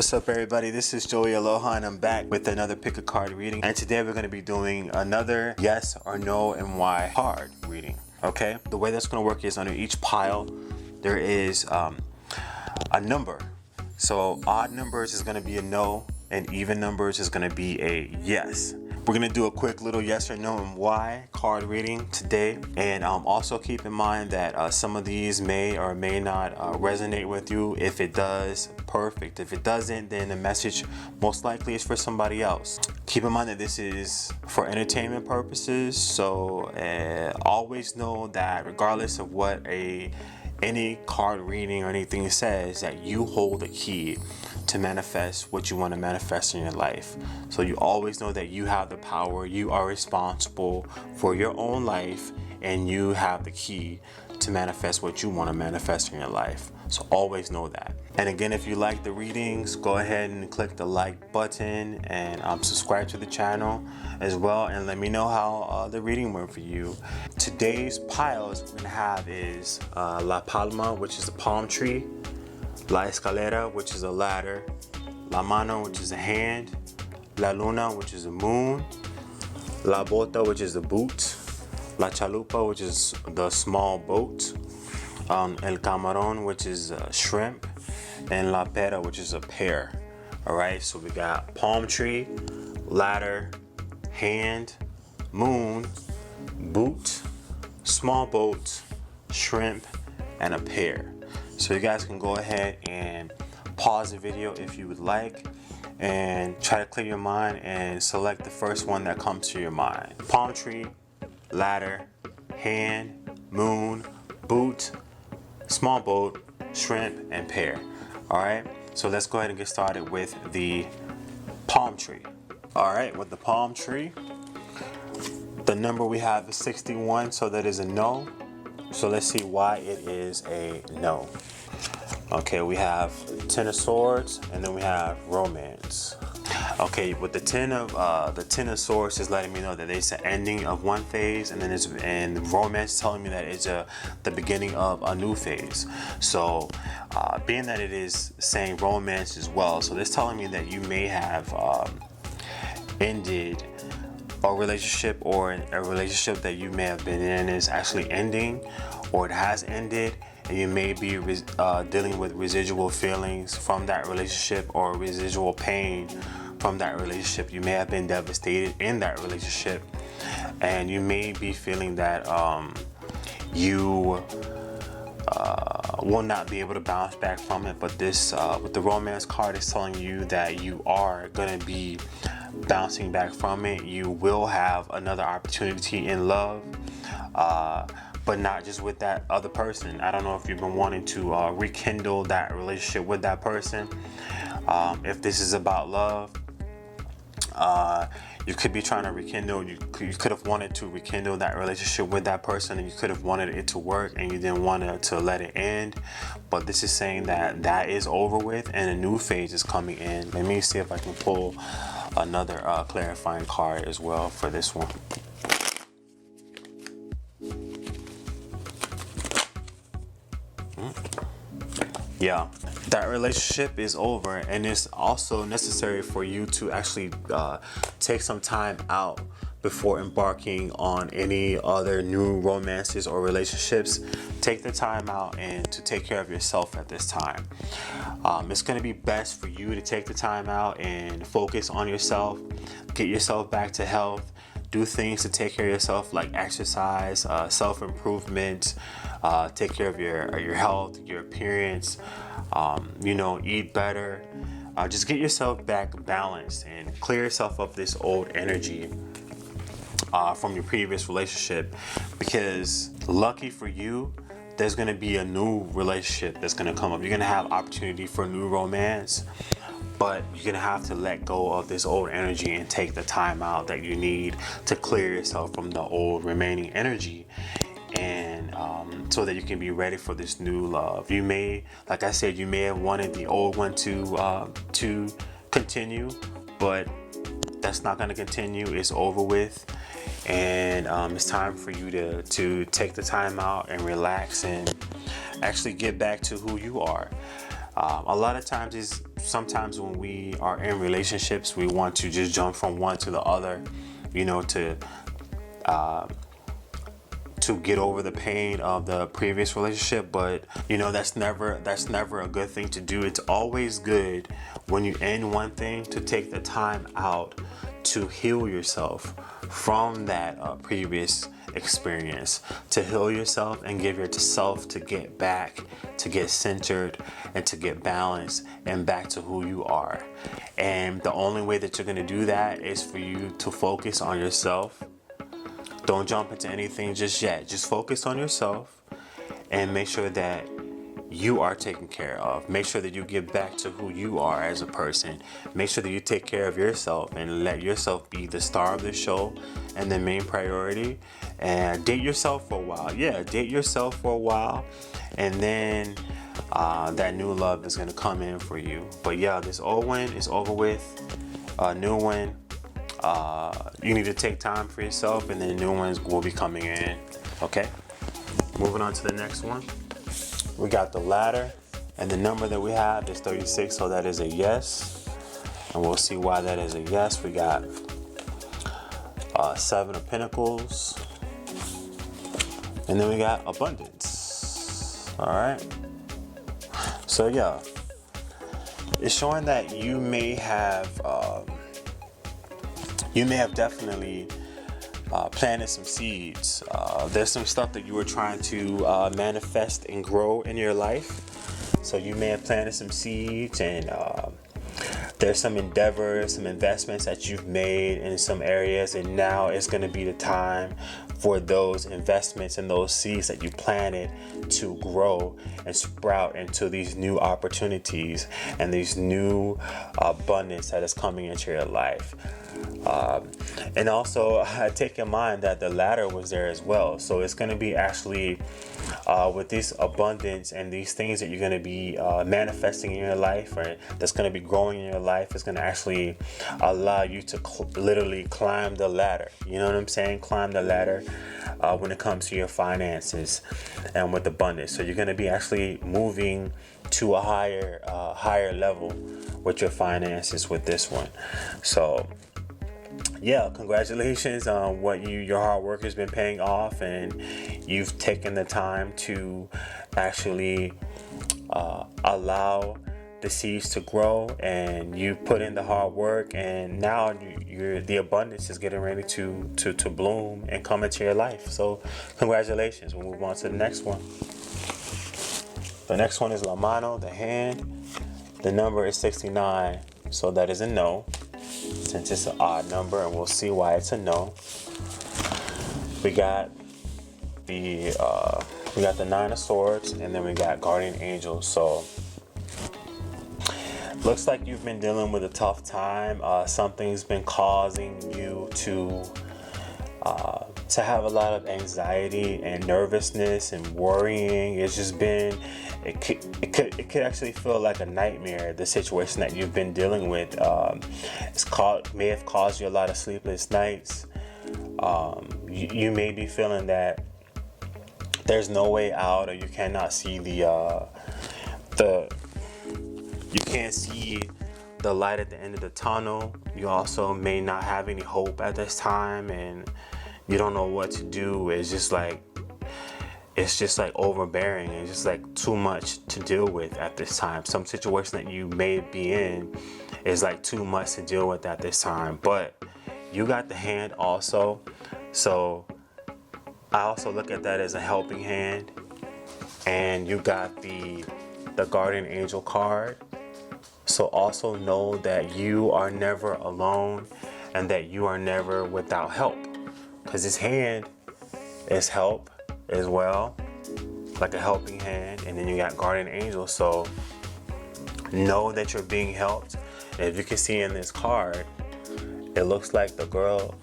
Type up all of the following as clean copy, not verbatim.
What's up, everybody? This is Joey Aloha and I'm back with another pick a card reading, and today we're going to be doing another yes or no and why card reading. Okay, the way that's going to work is under each pile there is a number. So odd numbers is going to be a no and even numbers is going to be a yes. We're going to do a quick little yes or no and why card reading today, and also keep in mind that some of these may or may not resonate with you. If it does, perfect. If it doesn't, then the message most likely is for somebody else. Keep in mind that this is for entertainment purposes, so always know that regardless of what any card reading or anything says, that you hold the key to manifest what you want to manifest in your life. So you always know that you have the power, you are responsible for your own life, and you have the key to manifest what you want to manifest in your life. So always know that. And again, if you like the readings, go ahead and click the like button and subscribe to the channel as well, and let me know how the reading went for you. Today's piles we're gonna have is La Palma, which is a palm tree, La Escalera, which is a ladder, La Mano, which is a hand, La Luna, which is a moon, La Bota, which is a boot, La Chalupa, which is the small boat, El Camaron, which is a shrimp, and La Pera, which is a pear. All right, so we got palm tree, ladder, hand, moon, boot, small boat, shrimp, and a pear. So you guys can go ahead and pause the video if you would like and try to clear your mind and select the first one that comes to your mind. Palm tree, ladder, hand, moon, boot, small boat, shrimp, and pear. All right, so let's go ahead and get started with the palm tree. All right, with the palm tree, the number we have is 61, so that is a no. So let's see why it is a no. Okay, we have Ten of Swords, and then we have Romance. Okay, with the Ten of Swords is letting me know that it's an ending of one phase, and then and Romance is telling me that it's the beginning of a new phase. So, being that it is saying Romance as well, so this telling me that you may have ended a relationship, or a relationship that you may have been in is actually ending, or it has ended, and you may be dealing with residual feelings from that relationship or residual pain from that relationship. You may have been devastated in that relationship, and you may be feeling that you will not be able to bounce back from it. But this with the Romance card is telling you that you are going to be bouncing back from it. You will have another opportunity in love, but not just with that other person. I don't know if you've been wanting to rekindle that relationship with that person. If this is about love, you could be trying to rekindle, you could have wanted to rekindle that relationship with that person, and you could have wanted it to work and you didn't want to let it end. But this is saying that that is over with and a new phase is coming in. Let me see if I can pull another clarifying card as well for this one. Yeah, that relationship is over, and it's also necessary for you to actually take some time out before embarking on any other new romances or relationships. Take the time out and to take care of yourself at this time. It's going to be best for you to take the time out and focus on yourself, get yourself back to health, do things to take care of yourself like exercise, self-improvement, take care of your health, your appearance, eat better. Just get yourself back balanced and clear yourself of this old energy from your previous relationship, because lucky for you, there's going to be a new relationship that's going to come up. You're going to have opportunity for new romance, but you're going to have to let go of this old energy and take the time out that you need to clear yourself from the old remaining energy, and so that you can be ready for this new love. You may, like I said, you may have wanted the old one to continue, but that's not going to continue. It's over with, and it's time for you to take the time out and relax and actually get back to who you are. A lot of times sometimes when we are in relationships, we want to just jump from one to the other, you know, to get over the pain of the previous relationship. But you know, that's never a good thing to do. It's always good when you end one thing to take the time out to heal yourself from that previous experience, to heal yourself and give yourself to get back, to get centered and to get balanced and back to who you are. And the only way that you're going to do that is for you to focus on yourself. Don't jump into anything just yet. Just focus on yourself and make sure that you are taken care of. Make sure that you get back to who you are as a person. Make sure that you take care of yourself and let yourself be the star of the show and the main priority. And date yourself for a while. Yeah, date yourself for a while. And then that new love is going to come in for you. But yeah, this old one is over with. New one. You need to take time for yourself, and then new ones will be coming in. Okay, moving on to the next one. We got the ladder, and the number that we have is 36, so that is a yes. And we'll see why that is a yes. We got 7 of Pentacles, and then we got abundance. All right. So yeah, it's showing that you may have definitely planted some seeds. There's some stuff that you were trying to manifest and grow in your life. So you may have planted some seeds, and there's some endeavors, some investments that you've made in some areas, and now it's going to be the time for those investments and those seeds that you planted to grow and sprout into these new opportunities and these new abundance that is coming into your life. And also take in mind that the ladder was there as well. So it's going to be actually with this abundance and these things that you're going to be manifesting in your life, or that's going to be growing in your life, is going to actually allow you to literally climb the ladder. You know what I'm saying? Climb the ladder when it comes to your finances and with abundance. So you're going to be actually moving to a higher level with your finances with this one. So yeah, congratulations on what your hard work has been paying off, and you've taken the time to actually allow the seeds to grow, and you put in the hard work, and now the abundance is getting ready to bloom and come into your life. So congratulations. We'll move on to the next one. The next one is La Mano, the hand. The number is 69, so that is a no, since it's an odd number, and we'll see why it's a no. We got the 9 of Swords, and then we got Guardian Angels. So looks like you've been dealing with a tough time. Something's been causing you to have a lot of anxiety and nervousness and worrying. It's just been, it could actually feel like a nightmare, the situation that you've been dealing with. May have caused you a lot of sleepless nights. You may be feeling that there's no way out, or you cannot see you can't see the light at the end of the tunnel. You also may not have any hope at this time, and you don't know what to do. It's just like overbearing. It's just like too much to deal with at this time. Some situation that you may be in is like too much to deal with at this time. But you got the hand also, so I also look at that as a helping hand. And you got the Guardian Angel card. So also know that you are never alone, and that you are never without help, because this hand is help as well, like a helping hand. And then you got Guardian Angel, so know that you're being helped. And if you can see in this card, it looks like the girl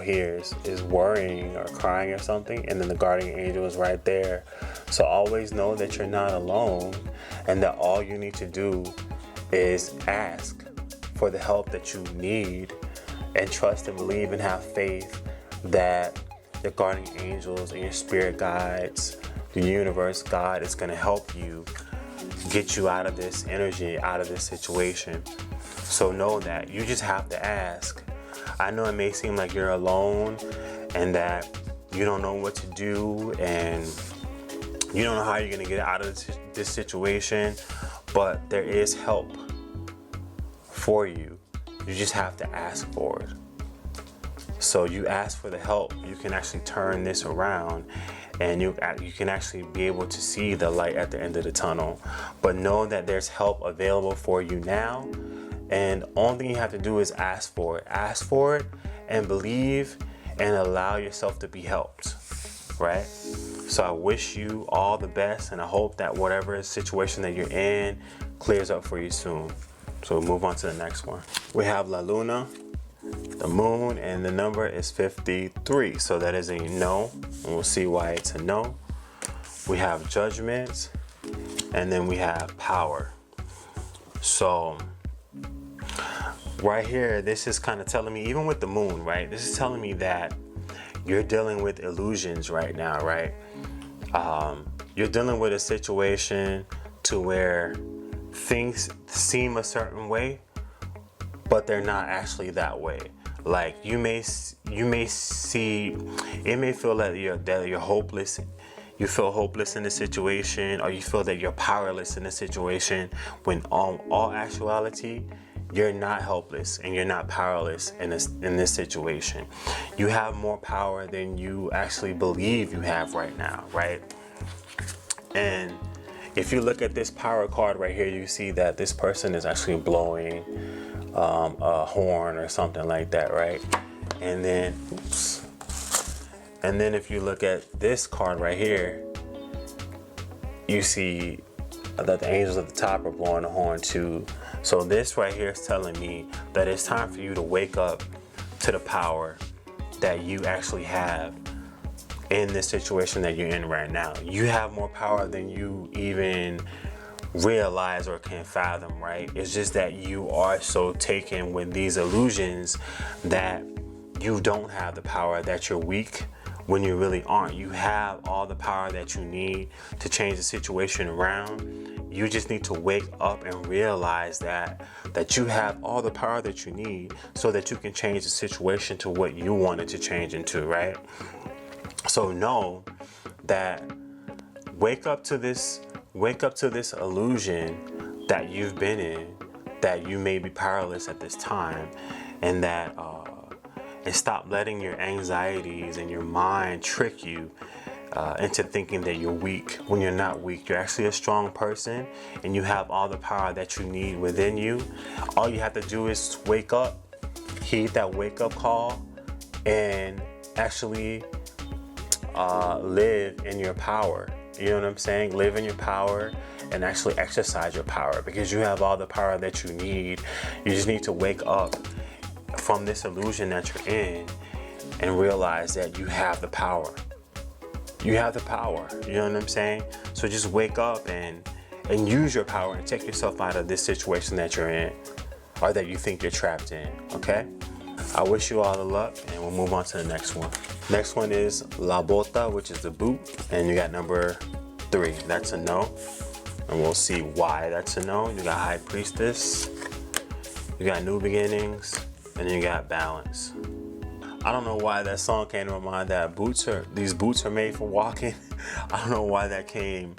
here is worrying or crying or something, and then the Guardian Angel is right there. So always know that you're not alone, and that all you need to do is ask for the help that you need, and trust and believe and have faith that your guardian angels and your spirit guides, the universe, God, is going to help you get you out of this energy, out of this situation. So know that you just have to ask. I know it may seem like you're alone and that you don't know what to do and you don't know how you're gonna get out of this situation, but there is help for you. You just have to ask for it. So you ask for the help, you can actually turn this around and you can actually be able to see the light at the end of the tunnel. But know that there's help available for you now, and only thing you have to do is ask for it. Ask for it and believe and allow yourself to be helped, right? So I wish you all the best, and I hope that whatever situation that you're in clears up for you soon. So we'll move on to the next one. We have La Luna, the moon, and the number is 53. So that is a no, and we'll see why it's a no. We have judgment, and then we have power. So right here, this is kind of telling me, even with the moon, right? This is telling me that you're dealing with illusions right now, right? You're dealing with a situation to where things seem a certain way, but they're not actually that way. Like you may see, it may feel that you're hopeless. You feel hopeless in the situation, or you feel that you're powerless in the situation, when all actuality, you're not helpless and you're not powerless in this situation. You have more power than you actually believe you have right now, right? And if you look at this power card right here, you see that this person is actually blowing a horn or something like that, right? And then, oops. And then if you look at this card right here, you see that the angels at the top are blowing a horn too. So this right here is telling me that it's time for you to wake up to the power that you actually have in this situation that you're in right now. You have more power than you even realize or can fathom, right? It's just that you are so taken with these illusions that you don't have the power, that you're weak when you really aren't. You have all the power that you need to change the situation around. You just need to wake up and realize that you have all the power that you need so that you can change the situation to what you want it to change into, right? So know that wake up to this illusion that you've been in, that you may be powerless at this time, and that and stop letting your anxieties and your mind trick you into thinking that you're weak when you're not weak. You're actually a strong person and you have all the power that you need within you. All you have to do is wake up, heed that wake up call, and actually live in your power. You know what I'm saying? Live in your power and actually exercise your power, because you have all the power that you need. You just need to wake up from this illusion that you're in and realize that you have the power. You have the power, you know what I'm saying? So just wake up and use your power and take yourself out of this situation that you're in, or that you think you're trapped in, okay? I wish you all the luck, and we'll move on to the next one. Next one is La Bota, which is the boot, and you got number 3. That's a no, and we'll see why that's a no. You got High Priestess, you got New Beginnings, and then you got Balance. I don't know why that song came to my mind, that these boots are made for walking. I don't know why that came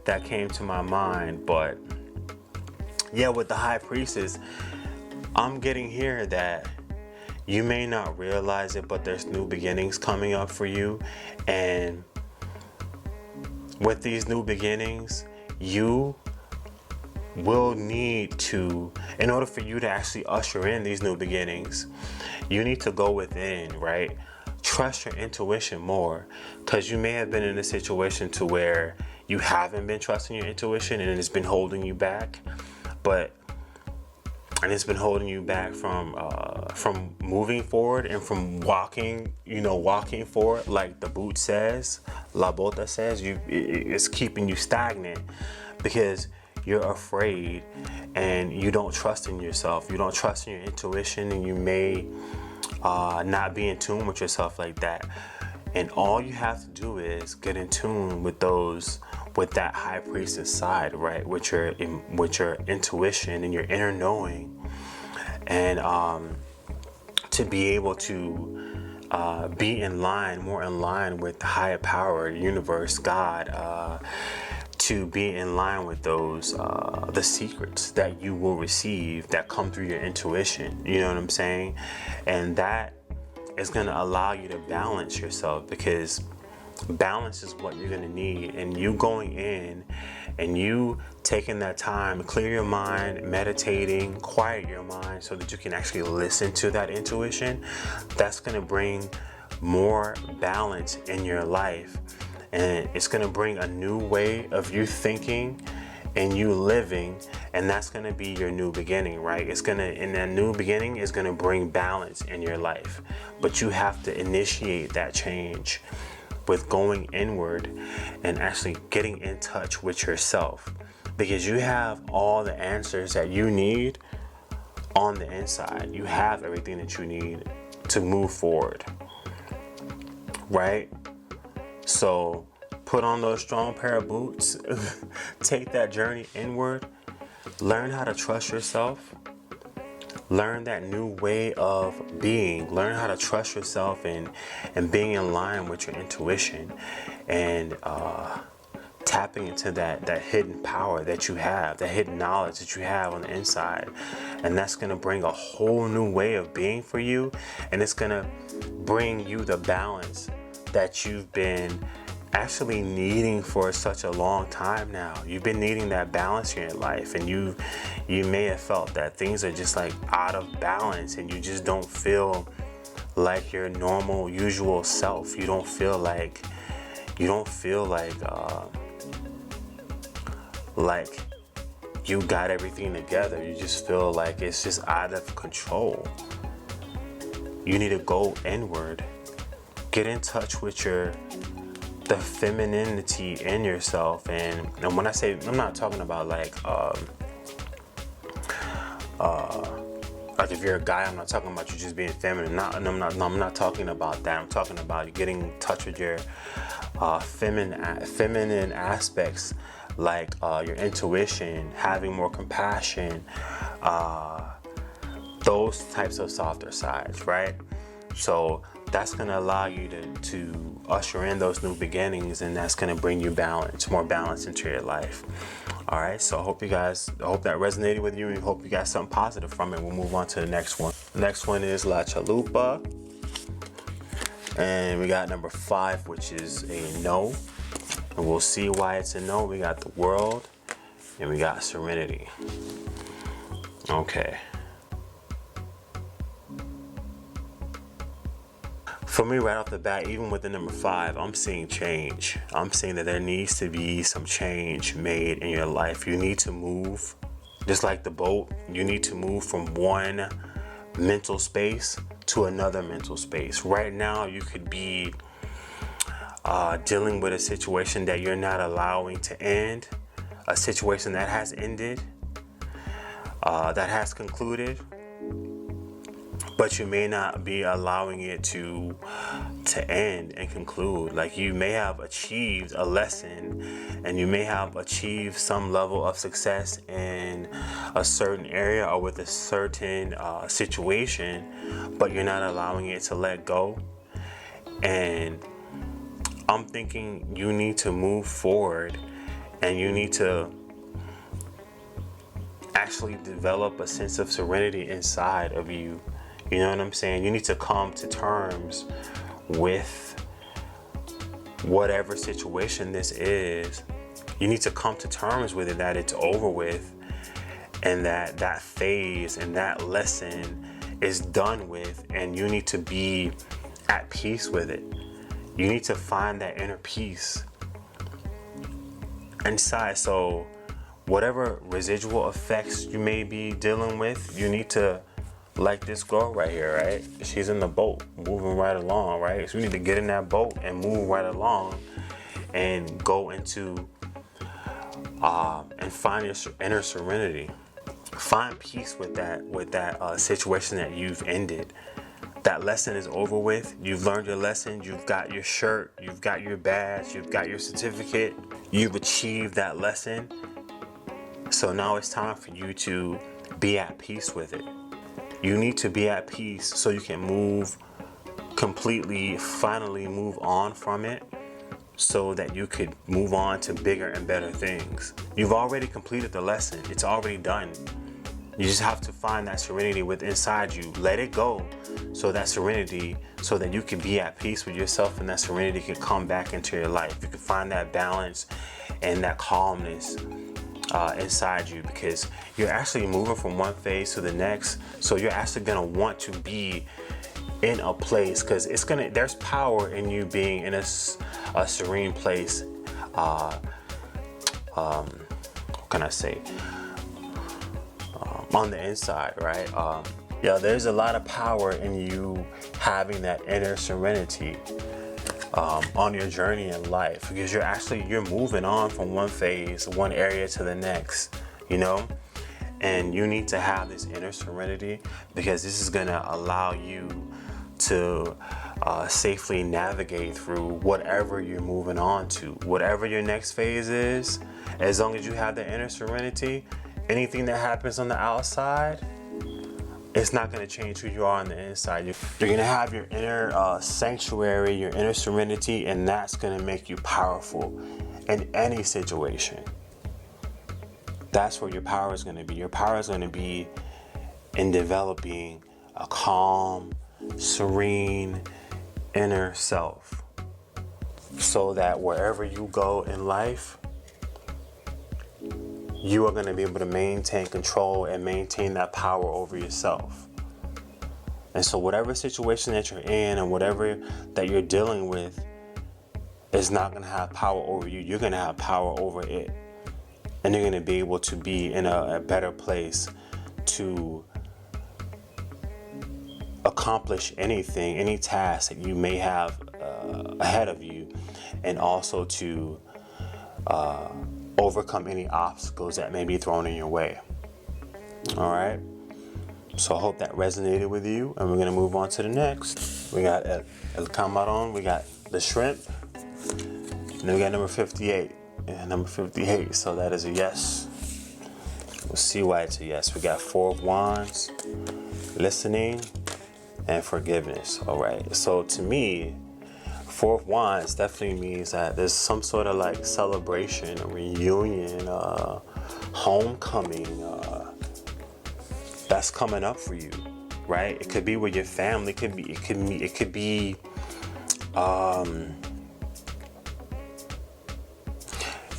to my mind, but yeah, with the High Priestess, I'm getting here that you may not realize it, but there's new beginnings coming up for you. And with these new beginnings, you will need to, in order for you to actually usher in these new beginnings, you need to go within, right? Trust your intuition more, because you may have been in a situation to where you haven't been trusting your intuition and it's been holding you back, and it's been holding you back from moving forward and from walking forward, like the boot says, La Bota says. It's keeping you stagnant because you're afraid and you don't trust in yourself. You don't trust in your intuition, and you may not be in tune with yourself like that. And all you have to do is get in tune with those with that high priestess side, right? With your intuition and your inner knowing, and to be able to be more in line with the higher power, universe, God, to be in line with those the secrets that you will receive that come through your intuition. You know what I'm saying? And that is going to allow you to balance yourself, because balance is what you're going to need. And you going in and you taking that time to clear your mind, meditating, quiet your mind so that you can actually listen to that intuition, that's going to bring more balance in your life. And it's going to bring a new way of you thinking and you living, and that's going to be your new beginning, right? It's going to, in that new beginning, is going to bring balance in your life. But you have to initiate that change with going inward and actually getting in touch with yourself, because you have all the answers that you need on the inside. You have everything that you need to move forward, right? So put on those strong pair of boots, take that journey inward, learn how to trust yourself, learn that new way of being, learn how to trust yourself and being in line with your intuition, and tapping into that hidden power that you have, that hidden knowledge that you have on the inside. And that's going to bring a whole new way of being for you, and it's going to bring you the balance that you've been actually needing for such a long time now. You've been needing that balance in your life, and you may have felt that things are just like out of balance, and you just don't feel like your normal, usual self. You don't feel like you got everything together. You just feel like it's just out of control. You need to go inward, get in touch with the femininity in yourself. And when I say, I'm not talking about like if you're a guy, I'm not talking about you just being feminine. I'm not talking about that. I'm talking about getting in touch with your feminine aspects, like your intuition, having more compassion, those types of softer sides, right? So that's going to allow you to usher in those new beginnings, and that's going to bring you more balance into your life. All right, so I hope that resonated with you, and hope you got something positive from it. We'll move on to the next one. The next one is La Chalupa, and we got number 5, which is a no, and we'll see why it's a no. We got the world, and we got serenity. Okay. For me, right off the bat, even with the number 5, I'm seeing change. I'm seeing that there needs to be some change made in your life. You need to move, just like the boat. You need to move from one mental space to another mental space. Right now, you could be dealing with a situation that you're not allowing to end, a situation that has ended, that has concluded, but you may not be allowing it to end and conclude. Like, you may have achieved a lesson, and you may have achieved some level of success in a certain area or with a certain situation, but you're not allowing it to let go. And I'm thinking you need to move forward, and you need to actually develop a sense of serenity inside of you. You know what I'm saying? You need to come to terms with whatever situation this is. You need to come to terms with it, that it's over with, and that phase and that lesson is done with, and you need to be at peace with it. You need to find that inner peace inside. So whatever residual effects you may be dealing with, you need to, like this girl right here, right? She's in the boat, moving right along, right? So we need to get in that boat and move right along, and go into and find your inner serenity. Find peace with that situation that you've ended. that lesson is over with. You've learned your lesson. You've got your shirt. You've got your badge. You've got your certificate. You've achieved that lesson. So now it's time for you to be at peace with it. You need to be at peace so you can move completely, finally move on from it, so that you could move on to bigger and better things. You've already completed the lesson. It's already done. You just have to find that serenity within inside you. Let it go, so that serenity, so that you can be at peace with yourself, and that serenity can come back into your life. You can find that balance and that calmness inside you, because you're actually moving from one phase to the next. So you're actually gonna want to be in a place, because there's power in you being in a serene place. What can I say? On the inside, right? There's a lot of power in you having that inner serenity on your journey in life, because you're moving on from one phase, one area to the next, you know? And you need to have this inner serenity, because this is gonna allow you to safely navigate through whatever you're moving on to, whatever your next phase is. As long as you have the inner serenity, anything that happens on the outside, it's not going to change who you are on the inside. You're going to have your inner sanctuary, your inner serenity, and that's going to make you powerful in any situation. That's where your power is going to be. Your power is going to be in developing a calm, serene inner self, so that wherever you go in life, you are going to be able to maintain control and maintain that power over yourself. And so whatever situation that you're in and whatever that you're dealing with is not going to have power over you. You're going to have power over it. And you're going to be able to be in a better place to accomplish anything, any task that you may have ahead of you, and also to overcome any obstacles that may be thrown in your way. All right. So I hope that resonated with you, and we're gonna move on to the next. We got El Camaron, we got the shrimp, and then we got number 58. And number 58, so that is a yes. We'll see why it's a yes. We got 4 of Wands, listening, and forgiveness. All right. So to me, 4 of Wands definitely means that there's some sort of like celebration, a reunion, homecoming that's coming up for you, right? It could be with your family. It could be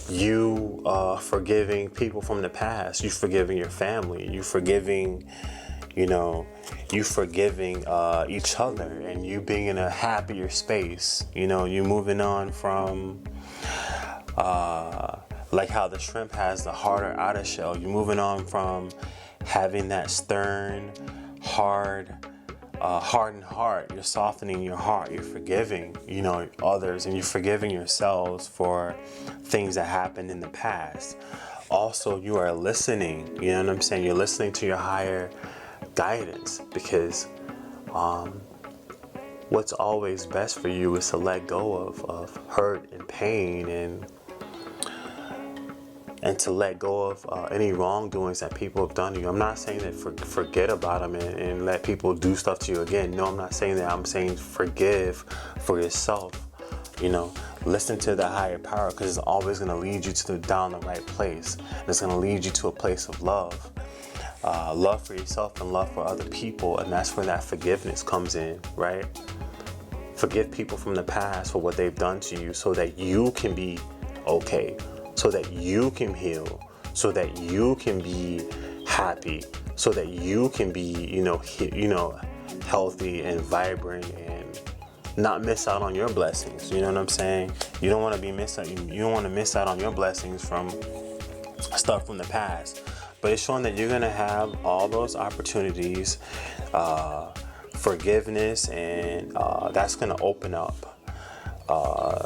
you forgiving people from the past. You forgiving your family. You forgiving, you forgiving each other, and you being in a happier space. You moving on from like how the shrimp has the harder outer shell. You're moving on from having that stern, hardened heart. You're softening your heart. You're forgiving, others, and you're forgiving yourselves for things that happened in the past. Also, you are listening. You know what I'm saying? You're listening to your higher guidance, because what's always best for you is to let go of hurt and pain, and to let go of any wrongdoings that people have done to you. I'm not saying that forget about them and let people do stuff to you again. No, I'm not saying that. I'm saying forgive for yourself. Listen to the higher power, because it's always going to lead you down the right place. And it's going to lead you to a place of love. Love for yourself and love for other people. And that's where that forgiveness comes in, right? Forgive people from the past for what they've done to you, so that you can be okay, so that you can heal, so that you can be happy, so that you can be, healthy and vibrant and not miss out on your blessings. You know what I'm saying? You don't want to miss out on your blessings from stuff from the past. But it's showing that you're gonna have all those opportunities, forgiveness, and that's gonna open up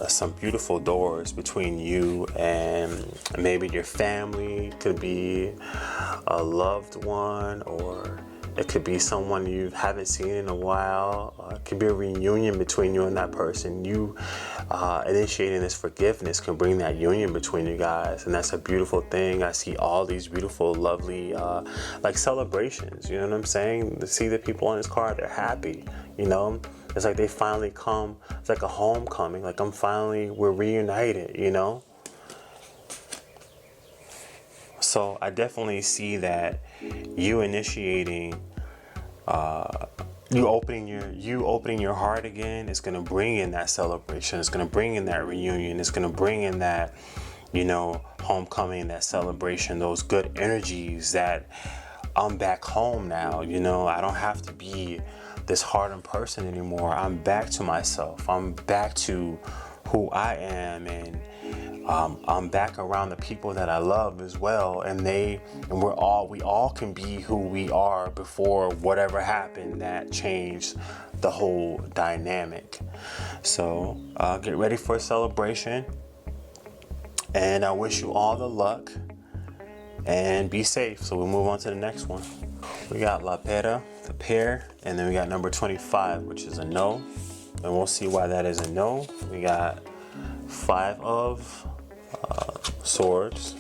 some beautiful doors between you and maybe your family. Could be a loved one, or It could be someone you haven't seen in a while. It could be a reunion between you and that person. You initiating this forgiveness can bring that union between you guys, and that's a beautiful thing. I see all these beautiful, lovely, like celebrations. You know what I'm saying? To see the people on this card, they're happy. You know, it's like they finally come. It's like a homecoming. Like we're reunited. You know. So I definitely see that you initiating, you opening your heart again is gonna bring in that celebration. It's gonna bring in that reunion. It's gonna bring in that, you know, homecoming, that celebration, those good energies that I'm back home now. You know, I don't have to be this hardened person anymore. I'm back to myself. I'm back to who I am, and I'm back around the people that I love as well, and we all can be who we are before whatever happened that changed the whole dynamic. So get ready for a celebration, and I wish you all the luck, and be safe. So we'll move on to the next one. We got La Pera, the Pear, and then we got number 25, which is a no, and we'll see why that is a no. We got 5 of swords,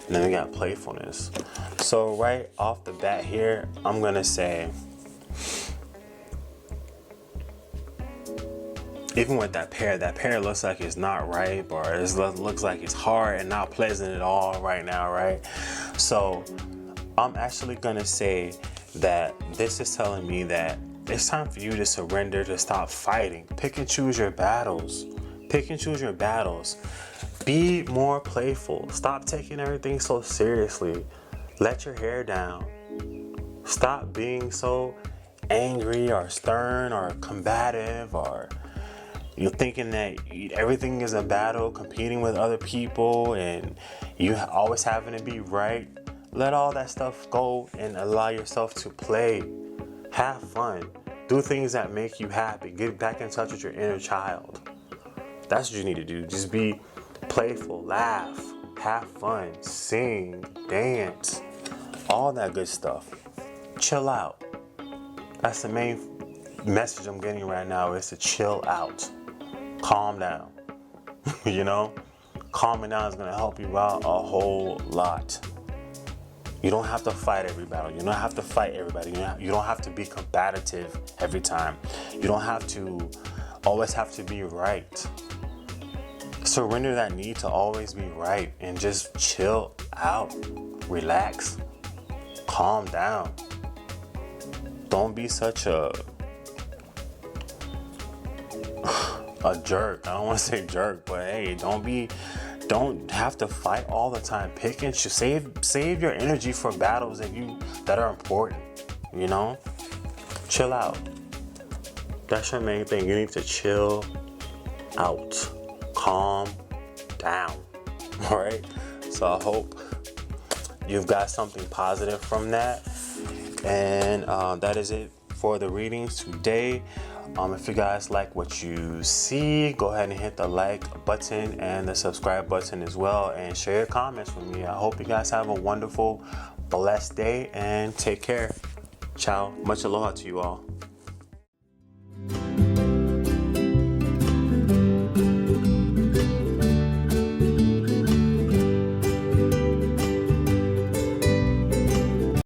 and then we got playfulness. So right off the bat here, I'm gonna say, even with that pear looks like it's not ripe, or it looks like it's hard and not pleasant at all right now, right? So I'm actually gonna say that this is telling me that it's time for you to surrender, to stop fighting. Pick and choose your battles. Pick and choose your battles. Be more playful. Stop taking everything so seriously. Let your hair down. Stop being so angry or stern or combative, or you're thinking that everything is a battle, competing with other people, and you always having to be right. Let all that stuff go and allow yourself to play. Have fun. Do things that make you happy. Get back in touch with your inner child. That's what you need to do. Just be playful, laugh, have fun, sing, dance, all that good stuff. Chill out. That's the main message I'm getting right now, is to chill out. Calm down. You know? Calming down is going to help you out a whole lot. You don't have to fight every battle. You don't have to fight everybody. You don't have to be combative every time. You don't have to always have to be right. Surrender that need to always be right and just chill out, relax, calm down. Don't be such a jerk. I don't want to say jerk, but hey, don't have to fight all the time. Pick and choose. Save your energy for battles that are important. You know, chill out. That's your main thing. You need to chill out. Calm down. All right. So I hope you've got something positive from that. And that is it for the readings today. If you guys like what you see, go ahead and hit the like button and the subscribe button as well, and share your comments with me. I hope you guys have a wonderful, blessed day, and take care. Ciao. Much aloha to you all.